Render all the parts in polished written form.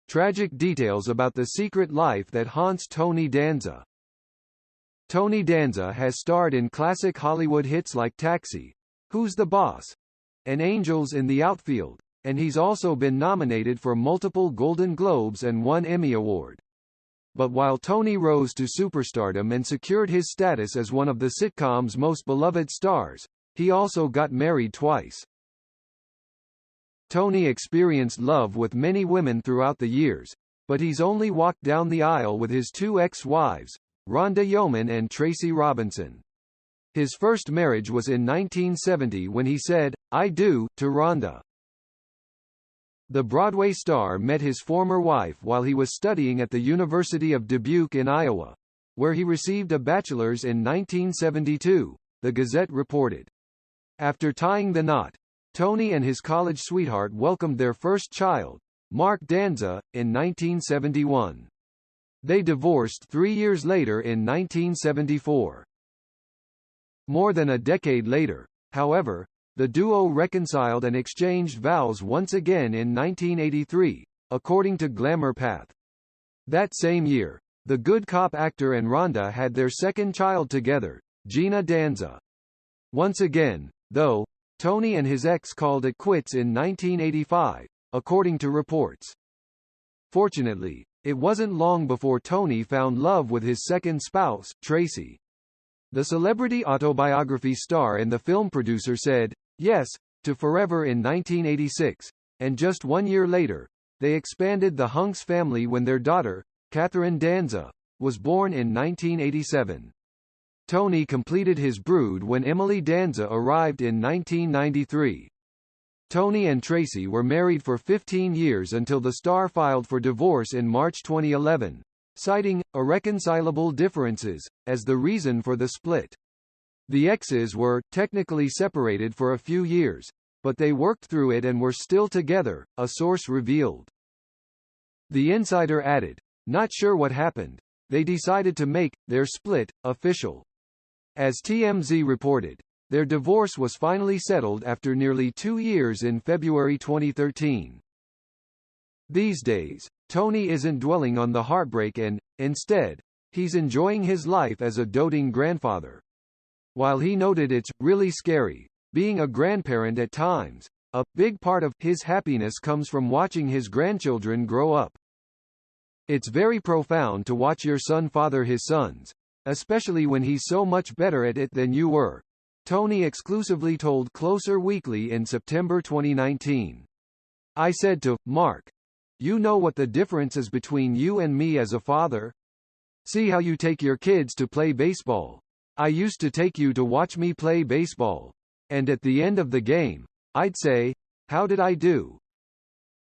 tragic details about the secret life that haunts Tony Danza. Tony Danza has starred in classic Hollywood hits like Taxi, Who's the Boss? And Angels in the Outfield, and he's also been nominated for multiple Golden Globes and one Emmy Award. But while Tony rose to superstardom and secured his status as one of the sitcom's most beloved stars, he also got married twice. Tony experienced love with many women throughout the years, but he's only walked down the aisle with his two ex-wives, Rhonda Yeoman and Tracy Robinson. His first marriage was in 1970 when he said, "I do," to Rhonda. The Broadway star met his former wife while he was studying at the University of Dubuque in Iowa, where he received a bachelor's in 1972, the Gazette reported. After tying the knot, Tony and his college sweetheart welcomed their first child, Mark Danza, in 1971. They divorced 3 years later in 1974. More than a decade later, however, the duo reconciled and exchanged vows once again in 1983, according to Glamour Path. That same year, the good cop actor and Rhonda had their second child together, Gina Danza. Once again, though, Tony and his ex called it quits in 1985, according to reports. Fortunately, it wasn't long before Tony found love with his second spouse, Tracy. The celebrity autobiography star and the film producer said, "Yes," to Forever in 1986, and just 1 year later, they expanded the Hunks family when their daughter, Catherine Danza, was born in 1987. Tony completed his brood when Emily Danza arrived in 1993. Tony and Tracy were married for 15 years until the star filed for divorce in March 2011, citing irreconcilable differences as the reason for the split. The exes were technically separated for a few years, but they worked through it and were still together, a source revealed. The insider added, "Not sure what happened. They decided to make their split official." As TMZ reported, their divorce was finally settled after nearly 2 years in February 2013. These days, Tony isn't dwelling on the heartbreak and, instead, he's enjoying his life as a doting grandfather. While he noted it's really scary being a grandparent at times, a big part of his happiness comes from watching his grandchildren grow up. "It's very profound to watch your son father his sons, especially when he's so much better at it than you were," Tony exclusively told Closer Weekly in September 2019. "I said to Mark, you know what the difference is between you and me as a father? See how you take your kids to play baseball. I used to take you to watch me play baseball. And at the end of the game, I'd say, how did I do?"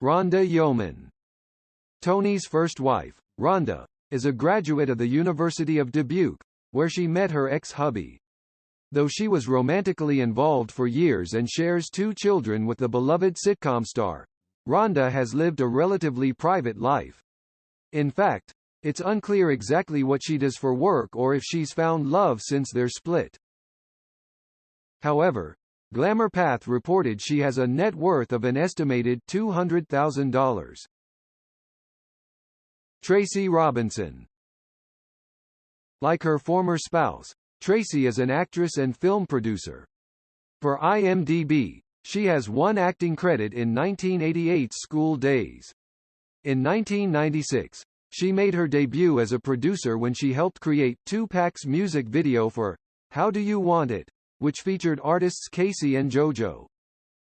Rhonda Yeoman. Tony's first wife, Rhonda, is a graduate of the University of Dubuque, where she met her ex-hubby. Though she was romantically involved for years and shares 2 children with the beloved sitcom star, Rhonda has lived a relatively private life. In fact, it's unclear exactly what she does for work or if she's found love since their split. However, Glamour Path reported she has a net worth of an estimated $200,000. Tracy Robinson. Like her former spouse, Tracy is an actress and film producer. For IMDb, she has 1 acting credit in 1988's School Days. In 1996, she made her debut as a producer when she helped create Tupac's music video for How Do You Want It, which featured artists Casey and JoJo.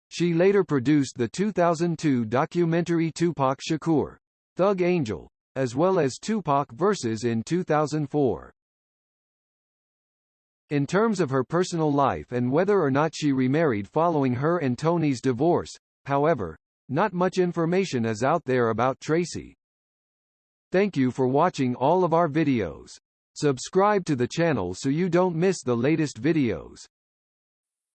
She later produced the 2002 documentary Tupac Shakur, Thug Angel, as well as Tupac Versus in 2004. In terms of her personal life and whether or not she remarried following her and Tony's divorce, however, not much information is out there about Tracy. Thank you for watching all of our videos. Subscribe to the channel so you don't miss the latest videos.